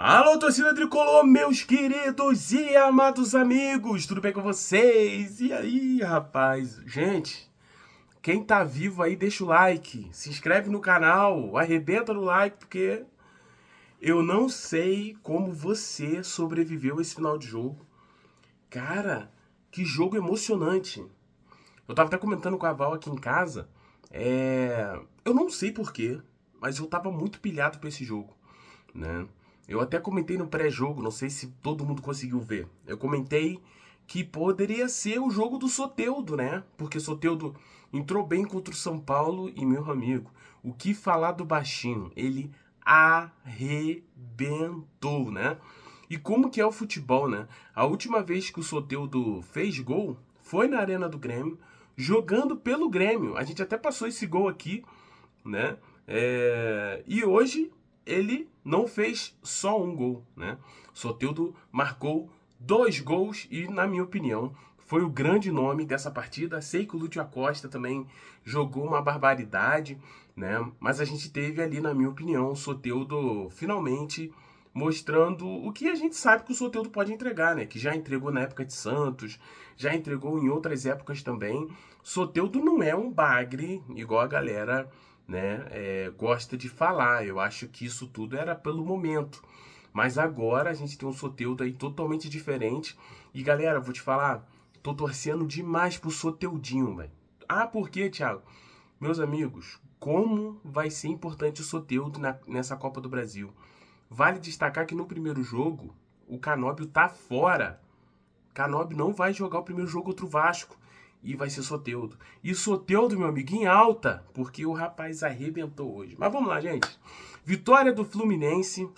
Alô, torcida tricolor, meus queridos e amados amigos, tudo bem com vocês? E aí, rapaz? Gente, quem tá vivo aí, deixa o like, se inscreve no canal, arrebenta no like, porque eu não sei como você sobreviveu esse final de jogo. Cara, que jogo emocionante. Eu tava até comentando com a Val aqui em casa, eu não sei porquê, mas eu tava muito pilhado pra esse jogo, né? Eu até comentei no pré-jogo, não sei se todo mundo conseguiu ver. Eu comentei que poderia ser o jogo do Soteldo, né? Porque Soteldo entrou bem contra o São Paulo e, meu amigo, o que falar do baixinho? Ele arrebentou, né? E como que é o futebol, né? A última vez que o Soteldo fez gol foi na Arena do Grêmio, jogando pelo Grêmio. A gente até passou esse gol aqui, né? E hoje ele não fez só um gol, né? Soteldo marcou 2 gols e, na minha opinião, foi o grande nome dessa partida. Sei que o Lúcio Acosta também jogou uma barbaridade, né? Mas a gente teve ali, na minha opinião, o Soteldo finalmente mostrando o que a gente sabe que o Soteldo pode entregar, né? Que já entregou na época de Santos, já entregou em outras épocas também. Soteldo não é um bagre igual a galera, né, gosta de falar. Eu acho que isso tudo era pelo momento. Mas agora a gente tem um Soteldo aí totalmente diferente. E galera, vou te falar, tô torcendo demais pro Soteudinho, velho. Ah, por quê, Thiago? Meus amigos, como vai ser importante o Soteldo nessa Copa do Brasil? Vale destacar que no primeiro jogo, o Canóbio tá fora. Canóbio não vai jogar o primeiro jogo contra o Vasco. E vai ser Soteldo. E Soteldo, meu amigo, em alta, porque o rapaz arrebentou hoje. Mas vamos lá, gente. Vitória do Fluminense.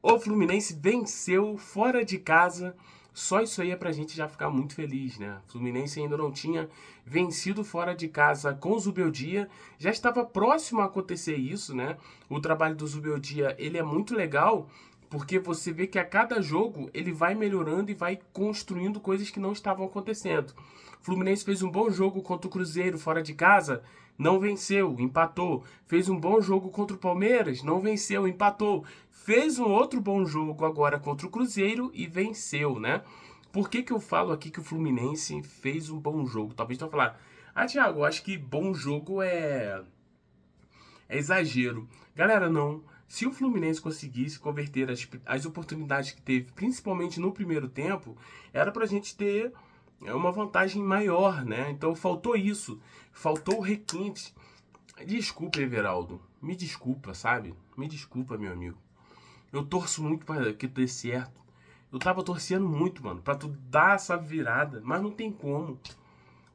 O Fluminense venceu fora de casa. Só isso aí é pra gente já ficar muito feliz, né? O Fluminense ainda não tinha vencido fora de casa com o Zubeldia. Já estava próximo a acontecer isso, né? O trabalho do Zubeldia, ele é muito legal, porque você vê que a cada jogo ele vai melhorando e vai construindo coisas que não estavam acontecendo. O Fluminense fez um bom jogo contra o Cruzeiro fora de casa, não venceu, empatou. Fez um bom jogo contra o Palmeiras, não venceu, empatou. Fez um outro bom jogo agora contra o Cruzeiro e venceu, né? Por que eu falo aqui que o Fluminense fez um bom jogo? Talvez tu vai falar, Thiago, eu acho que bom jogo é exagero. Galera, não. Se o Fluminense conseguisse converter as oportunidades que teve, principalmente no primeiro tempo, era pra gente ter uma vantagem maior, né? Então faltou isso. Faltou o requinte. Desculpa, Everaldo. Me desculpa, sabe? Me desculpa, meu amigo. Eu torço muito para que dê certo. Eu tava torcendo muito, mano, pra tu dar essa virada, mas não tem como.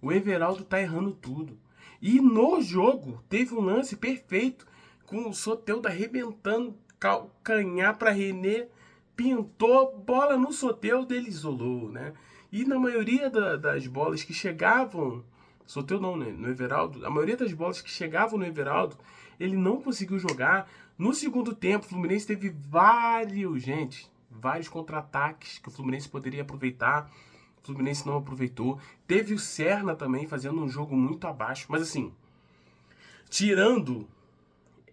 O Everaldo tá errando tudo. E no jogo teve um lance perfeito com o Soteldo arrebentando calcanhar para René, pintou bola no Soteldo, ele isolou, né? E na maioria das bolas que chegavam, Soteldo não, né? No Everaldo, a maioria das bolas que chegavam no Everaldo, ele não conseguiu jogar. No segundo tempo, o Fluminense teve vários contra-ataques que o Fluminense poderia aproveitar. O Fluminense não aproveitou. Teve o Serna também fazendo um jogo muito abaixo. Mas assim, tirando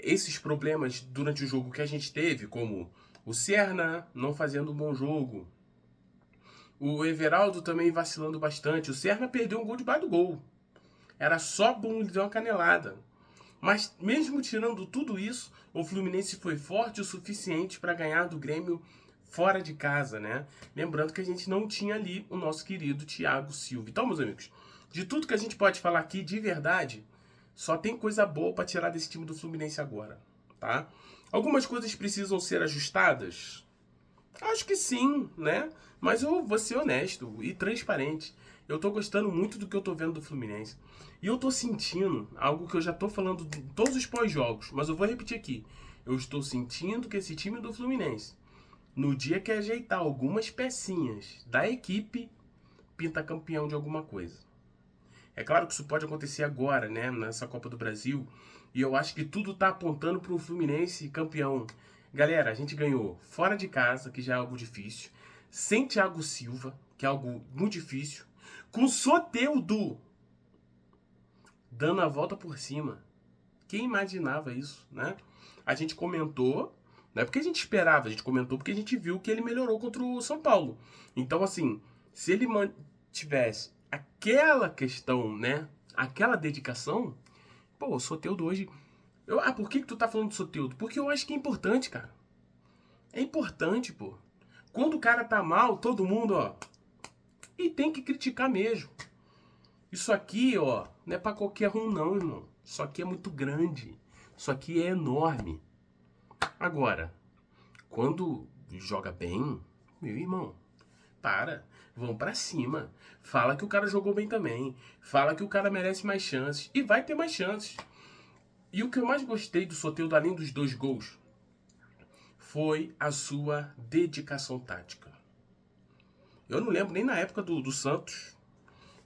esses problemas durante o jogo que a gente teve, como o Serna não fazendo um bom jogo, o Everaldo também vacilando bastante, o Serna perdeu um gol debaixo do gol. Era só bom ele dar uma canelada. Mas mesmo tirando tudo isso, o Fluminense foi forte o suficiente para ganhar do Grêmio fora de casa, né? Lembrando que a gente não tinha ali o nosso querido Thiago Silva. Então, meus amigos, de tudo que a gente pode falar aqui de verdade, só tem coisa boa para tirar desse time do Fluminense agora, tá? Algumas coisas precisam ser ajustadas? Acho que sim, né? Mas eu vou ser honesto e transparente. Eu tô gostando muito do que eu tô vendo do Fluminense. E eu tô sentindo algo que eu já tô falando em todos os pós-jogos, mas eu vou repetir aqui. Eu estou sentindo que esse time do Fluminense, no dia que ajeitar algumas pecinhas da equipe, pinta campeão de alguma coisa. É claro que isso pode acontecer agora, né? Nessa Copa do Brasil. E eu acho que tudo tá apontando pro Fluminense campeão. Galera, a gente ganhou fora de casa, que já é algo difícil. Sem Thiago Silva, que é algo muito difícil. Com Soteldo dando a volta por cima. Quem imaginava isso, né? A gente comentou, Não é porque a gente esperava, a gente comentou porque a gente viu que ele melhorou contra o São Paulo. Então, assim, se ele mantivesse aquela questão, né? Aquela dedicação, pô, o Soteldo hoje. Por que tu tá falando do Soteldo? Porque eu acho que é importante, cara. É importante, pô. Quando o cara tá mal, todo mundo, ó. E tem que criticar mesmo. Isso aqui, ó, não é pra qualquer um, não, irmão. Isso aqui é muito grande. Isso aqui é enorme. Agora, quando joga bem, meu irmão, vão pra cima. Fala que o cara jogou bem também. Fala que o cara merece mais chances. E vai ter mais chances. E o que eu mais gostei do Soteldo, além dos 2 gols, foi a sua dedicação tática. Eu não lembro nem na época do Santos,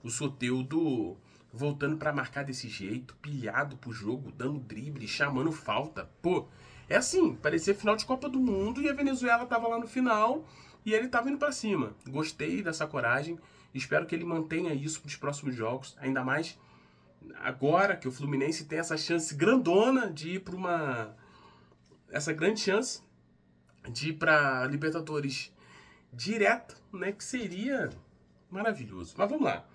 o Soteldo voltando pra marcar desse jeito, pilhado pro jogo, dando drible, chamando falta. Pô, é assim, parecia final de Copa do Mundo e a Venezuela tava lá no final e ele tava indo pra cima. Gostei dessa coragem, espero que ele mantenha isso pros próximos jogos, ainda mais agora que o Fluminense tem essa chance grandona de ir pra uma... essa grande chance de ir pra Libertadores direto, né, que seria maravilhoso. Mas vamos lá.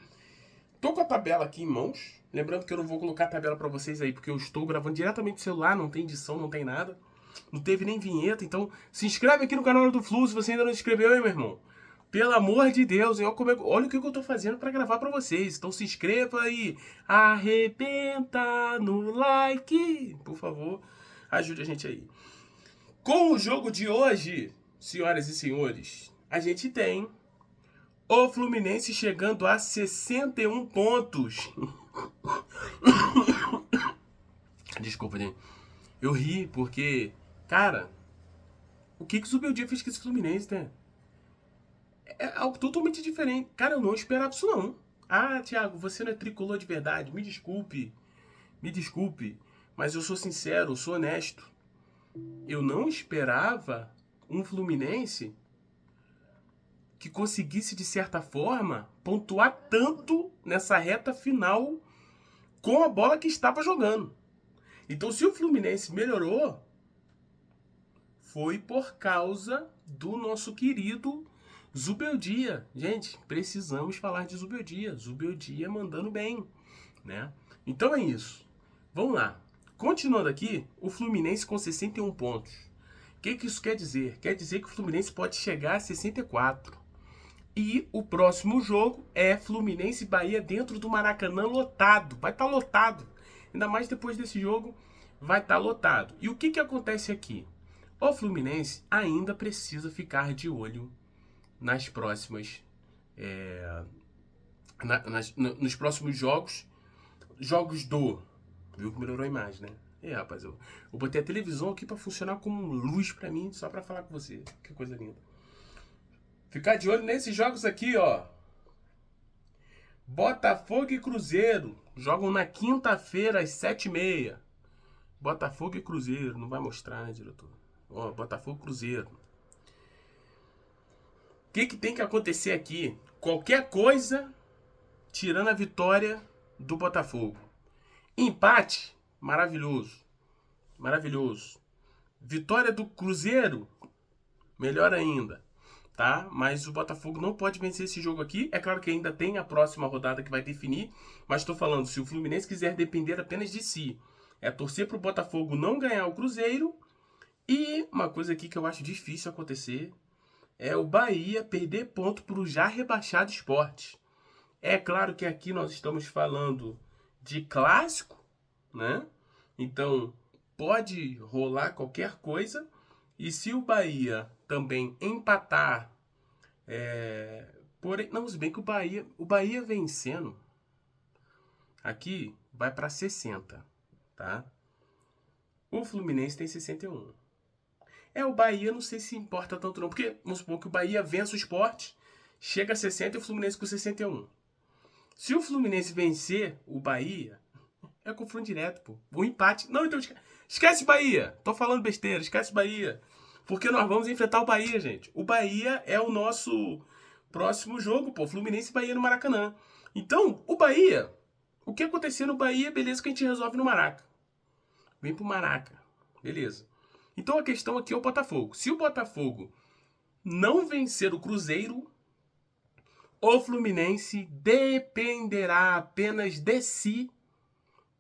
Tô com a tabela aqui em mãos. Lembrando que eu não vou colocar a tabela pra vocês aí, porque eu estou gravando diretamente do celular, não tem edição, não tem nada. Não teve nem vinheta, então se inscreve aqui no canal do Flu se você ainda não se inscreveu, hein, meu irmão? Pelo amor de Deus, hein? Olha o que eu tô fazendo pra gravar pra vocês. Então se inscreva e arrebenta no like. Por favor, ajude a gente aí. Com o jogo de hoje, senhoras e senhores, a gente tem o Fluminense chegando a 61 pontos. Desculpa, gente. Eu ri porque, cara, o que o Zubeldia fez com esse Fluminense, né? É algo totalmente diferente. Cara, eu não esperava isso, não. Ah, Thiago, você não é tricolor de verdade. Me desculpe. Me desculpe. Mas eu sou sincero, eu sou honesto. Eu não esperava um Fluminense que conseguisse, de certa forma, pontuar tanto nessa reta final com a bola que estava jogando. Então, se o Fluminense melhorou, foi por causa do nosso querido Zubeldia. Gente, precisamos falar de Zubeldia. Zubeldia mandando bem, né? Então é isso. Vamos lá. Continuando aqui, o Fluminense com 61 pontos. O que isso quer dizer? Quer dizer que o Fluminense pode chegar a 64. E o próximo jogo é Fluminense e Bahia dentro do Maracanã lotado. Vai estar lotado. Ainda mais depois desse jogo, vai estar lotado. E o que acontece aqui? O Fluminense ainda precisa ficar de olho nas próximas... nos próximos jogos. Jogos do... Viu que melhorou a imagem, né? Rapaz, eu botei a televisão aqui pra funcionar como luz pra mim, só pra falar com você. Que coisa linda. Ficar de olho nesses jogos aqui, ó. Botafogo e Cruzeiro. Jogam na quinta-feira, às 7h30. Botafogo e Cruzeiro. Não vai mostrar, né, diretor? Ó, Botafogo e Cruzeiro. O que tem que acontecer aqui? Qualquer coisa, tirando a vitória do Botafogo. Empate, maravilhoso. Maravilhoso. Vitória do Cruzeiro, melhor ainda. Tá? Mas o Botafogo não pode vencer esse jogo aqui. É claro que ainda tem a próxima rodada que vai definir, mas estou falando, se o Fluminense quiser depender apenas de si, é torcer para o Botafogo não ganhar o Cruzeiro. E uma coisa aqui que eu acho difícil acontecer é o Bahia perder ponto para o já rebaixado Sport. É claro que aqui nós estamos falando de clássico, né? Então pode rolar qualquer coisa. E se o Bahia também empatar, porém, não, se bem que o Bahia vencendo, aqui vai para 60, tá? O Fluminense tem 61. O Bahia não sei se importa tanto não, porque vamos supor que o Bahia vença o Sport, chega a 60 e o Fluminense com 61. Se o Fluminense vencer o Bahia, é confronto direto, pô. O empate, não, então esquece Bahia, tô falando besteira, esquece Bahia. Porque nós vamos enfrentar o Bahia, gente. O Bahia é o nosso próximo jogo, pô. Fluminense e Bahia no Maracanã. Então, o Bahia... O que acontecer no Bahia, beleza, que a gente resolve no Maraca. Vem pro Maraca. Beleza. Então a questão aqui é o Botafogo. Se o Botafogo não vencer o Cruzeiro, o Fluminense dependerá apenas de si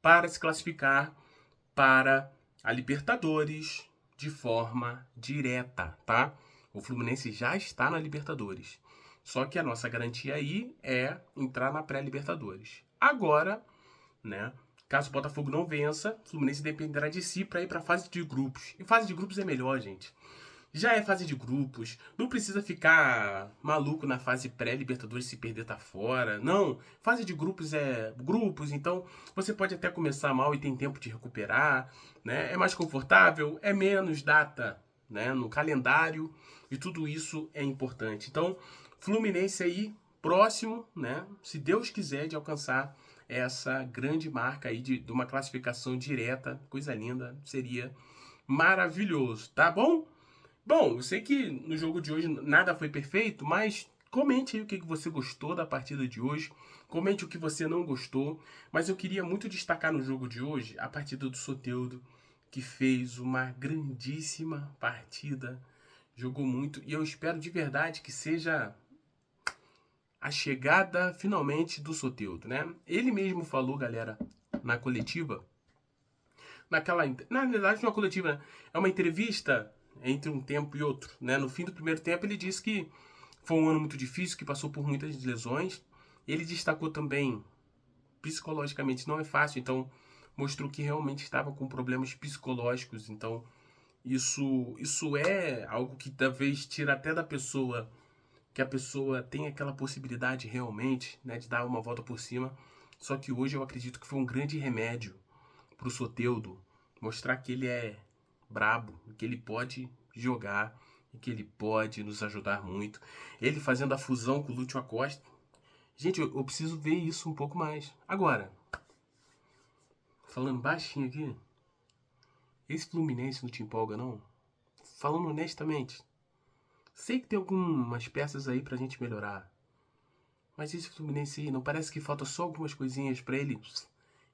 para se classificar para a Libertadores de forma direta, tá? O Fluminense já está na Libertadores. Só que a nossa garantia aí é entrar na pré-Libertadores. Agora, né, caso o Botafogo não vença, o Fluminense dependerá de si para ir para a fase de grupos. E fase de grupos é melhor, gente. Já é fase de grupos, não precisa ficar maluco na fase pré-Libertadores se perder tá fora. Não, fase de grupos é grupos, então você pode até começar mal e tem tempo de recuperar, né? É mais confortável, é menos data, né, no calendário e tudo isso é importante. Então, Fluminense aí próximo, né, se Deus quiser, de alcançar essa grande marca aí de uma classificação direta, coisa linda, seria maravilhoso, tá bom? Bom, eu sei que no jogo de hoje nada foi perfeito, mas comente aí o que você gostou da partida de hoje. Comente o que você não gostou. Mas eu queria muito destacar no jogo de hoje a partida do Soteldo, que fez uma grandíssima partida. Jogou muito. E eu espero de verdade que seja a chegada finalmente do Soteldo, né? Ele mesmo falou, galera, na coletiva. Na verdade, não é uma coletiva, né? É uma entrevista entre um tempo e outro, né? No fim do primeiro tempo, ele disse que foi um ano muito difícil, que passou por muitas lesões. Ele destacou também, psicologicamente não é fácil, então mostrou que realmente estava com problemas psicológicos. Então, isso é algo que talvez tira até da pessoa, que a pessoa tem aquela possibilidade realmente, né, de dar uma volta por cima. Só que hoje eu acredito que foi um grande remédio pro Soteldo mostrar que ele é brabo, que ele pode jogar e que ele pode nos ajudar muito. Ele fazendo a fusão com o Lúcio Acosta. Gente, eu preciso ver isso um pouco mais. Agora, falando baixinho aqui, esse Fluminense não te empolga, não? Falando honestamente, sei que tem algumas peças aí pra gente melhorar. Mas esse Fluminense aí, não parece que falta só algumas coisinhas pra ele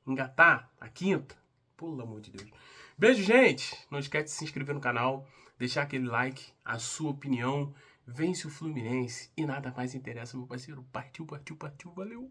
engatar a quinta? Pelo amor de Deus. Beijo, gente! Não esquece de se inscrever no canal, deixar aquele like, a sua opinião. Vence o Fluminense e nada mais interessa, meu parceiro. Partiu, partiu, partiu. Valeu!